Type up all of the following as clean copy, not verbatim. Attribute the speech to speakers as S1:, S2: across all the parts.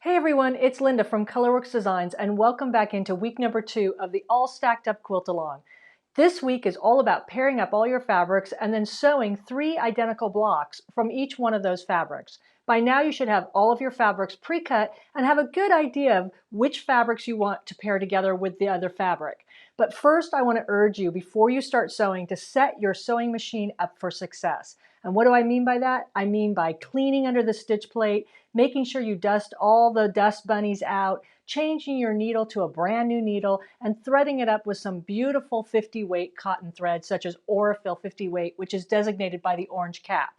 S1: Hey everyone, it's Linda from Colourwerx Designs and welcome back into week number 2 of the All Stacked Up QuiltAlong. This week is all about pairing up all your fabrics and then sewing 3 identical blocks from each one of those fabrics. By now you should have all of your fabrics pre-cut and have a good idea of which fabrics you want to pair together with the other fabric. But first I want to urge you before you start sewing to set your sewing machine up for success. And what do I mean by that? I mean by cleaning under the stitch plate, making sure you dust all the dust bunnies out, changing your needle to a brand new needle, and threading it up with some beautiful 50 weight cotton thread such as Aurifil 50 weight, which is designated by the orange cap.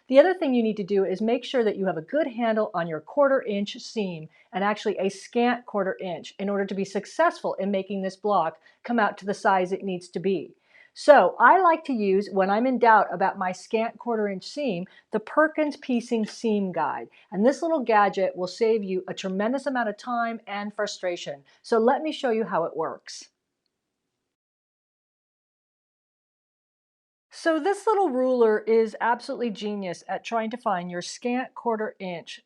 S1: The other thing you need to do is make sure that you have a good handle on your 1/4 inch seam, and actually a scant 1/4 inch, in order to be successful in making this block come out to the size it needs to be. So I like to use, when I'm in doubt about my scant 1/4 inch seam, the Perkins Piecing Seam Guide. And this little gadget will save you a tremendous amount of time and frustration. So let me show you how it works. So this little ruler is absolutely genius at trying to find your scant 1/4 inch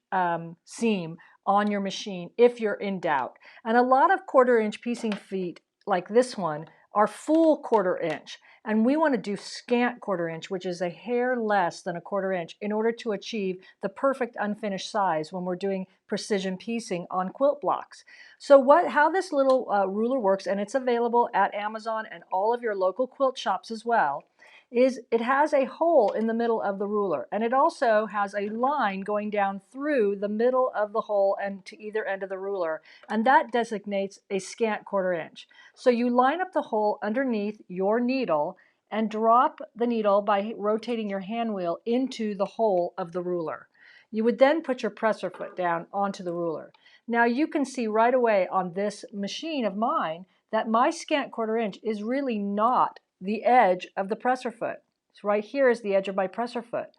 S1: seam on your machine if you're in doubt. And a lot of 1/4 inch piecing feet like this one are full 1/4 inch. And we want to do scant 1/4 inch, which is a hair less than a 1/4 inch, in order to achieve the perfect unfinished size when we're doing precision piecing on quilt blocks. So how this little ruler works, and it's available at Amazon and all of your local quilt shops as well, is it has a hole in the middle of the ruler, and it also has a line going down through the middle of the hole and to either end of the ruler, and that designates a scant 1/4 inch. So you line up the hole underneath your needle and drop the needle by rotating your hand wheel into the hole of the ruler. You would then put your presser foot down onto the ruler. Now you can see right away on this machine of mine that my scant 1/4 inch is really not the edge of the presser foot. So right here is the edge of my presser foot.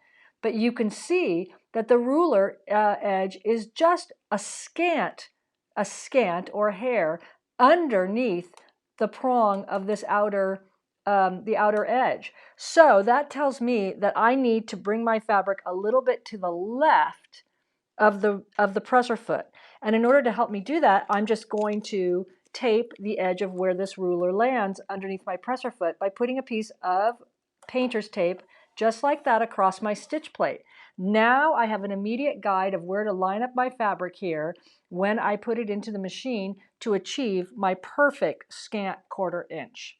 S1: But you can see that the ruler edge is just a scant or a hair underneath the prong of this the outer edge. So that tells me that I need to bring my fabric a little bit to the left of the presser foot. And in order to help me do that, I'm just going to tape the edge of where this ruler lands underneath my presser foot by putting a piece of painter's tape just like that across my stitch plate. Now I have an immediate guide of where to line up my fabric here when I put it into the machine to achieve my perfect scant 1/4 inch.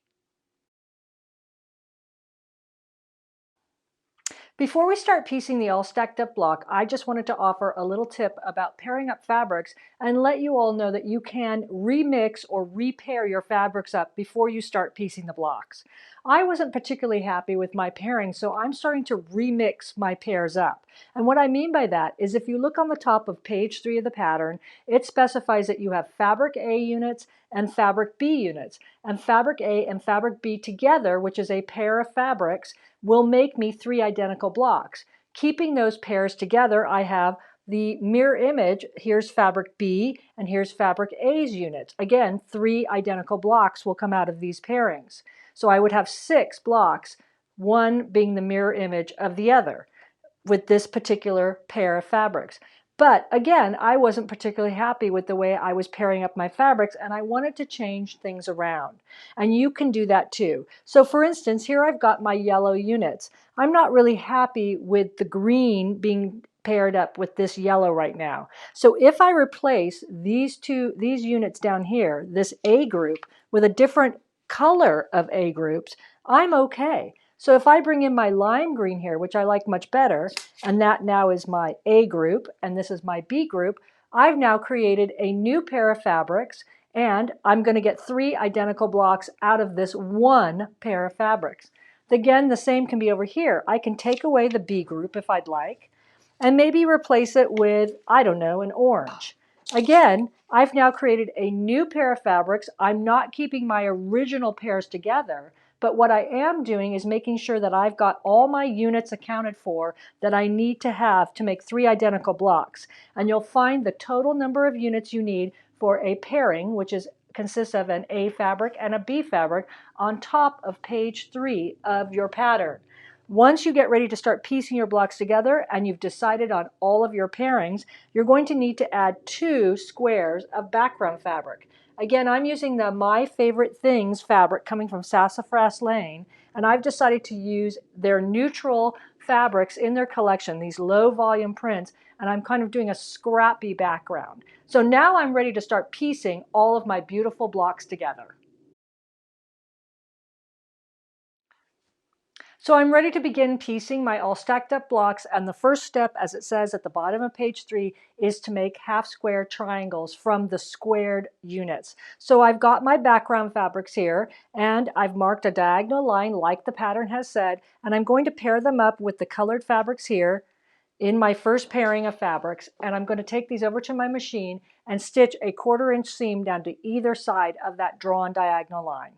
S1: Before we start piecing the All Stacked Up block, I just wanted to offer a little tip about pairing up fabrics and let you all know that you can remix or repair your fabrics up before you start piecing the blocks. I wasn't particularly happy with my pairing, so I'm starting to remix my pairs up. And what I mean by that is, if you look on the top of page 3 of the pattern, it specifies that you have fabric A units and fabric B units. And fabric A and fabric B together, which is a pair of fabrics, will make me 3 identical blocks. Keeping those pairs together, I have the mirror image. Here's fabric B and here's fabric A's units. Again, 3 identical blocks will come out of these pairings. So I would have 6 blocks, one being the mirror image of the other, with this particular pair of fabrics. But again, I wasn't particularly happy with the way I was pairing up my fabrics, and I wanted to change things around. And you can do that too. So for instance, here I've got my yellow units. I'm not really happy with the green being paired up with this yellow right now. So if I replace these units down here, this A group, with a different color of A groups, I'm okay. So if I bring in my lime green here, which I like much better, and that now is my A group, and this is my B group, I've now created a new pair of fabrics, and I'm going to get 3 identical blocks out of this one pair of fabrics. Again, the same can be over here. I can take away the B group if I'd like, and maybe replace it with, I don't know, an orange. Again, I've now created a new pair of fabrics. I'm not keeping my original pairs together, but what I am doing is making sure that I've got all my units accounted for that I need to have to make 3 identical blocks. And you'll find the total number of units you need for a pairing, which consists of an A fabric and a B fabric, on top of page 3 of your pattern. Once you get ready to start piecing your blocks together and you've decided on all of your pairings, you're going to need to add 2 squares of background fabric. Again, I'm using the My Favorite Things fabric coming from Sassafras Lane, and I've decided to use their neutral fabrics in their collection, these low volume prints, and I'm kind of doing a scrappy background. So now I'm ready to start piecing all of my beautiful blocks together. So I'm ready to begin piecing my all stacked up blocks, and the first step, as it says at the bottom of page 3, is to make half square triangles from the squared units. So I've got my background fabrics here, and I've marked a diagonal line like the pattern has said, and I'm going to pair them up with the colored fabrics here in my first pairing of fabrics, and I'm going to take these over to my machine and stitch a 1/4 inch seam down to either side of that drawn diagonal line.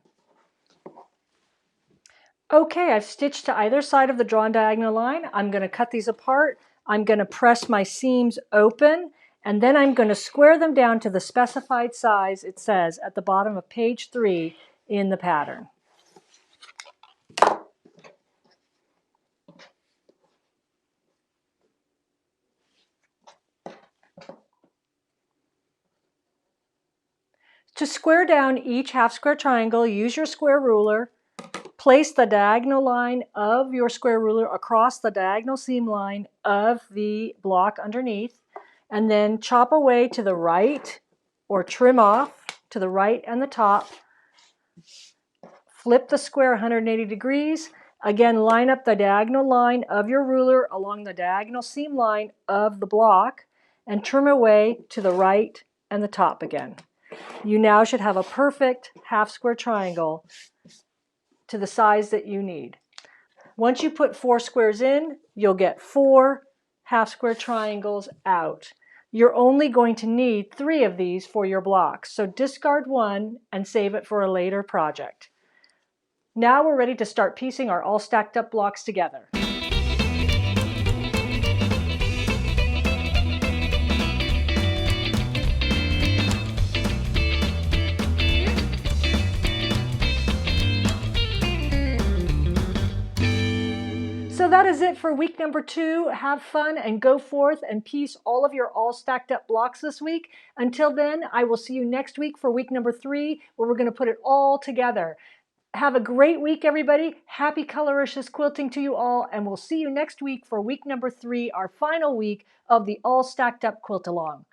S1: Okay, I've stitched to either side of the drawn diagonal line. I'm going to cut these apart. I'm going to press my seams open, and then I'm going to square them down to the specified size it says at the bottom of page 3 in the pattern. To square down each half square triangle, use your square ruler. Place the diagonal line of your square ruler across the diagonal seam line of the block underneath, and then chop away to the right or trim off to the right and the top. Flip the square 180 degrees. Again, line up the diagonal line of your ruler along the diagonal seam line of the block and trim away to the right and the top again. You now should have a perfect half square triangle to the size that you need. Once you put 4 squares in, you'll get 4 half square triangles out. You're only going to need 3 of these for your blocks, so discard one and save it for a later project. Now we're ready to start piecing our all stacked up blocks together. So that is it for week number 2. Have fun and go forth and piece all of your all stacked up blocks this week. Until then, I will see you next week for week number 3, where we're going to put it all together. Have a great week, everybody. Happy Colourwerx quilting to you all, and we'll see you next week for week number 3, our final week of the All Stacked Up Quilt Along.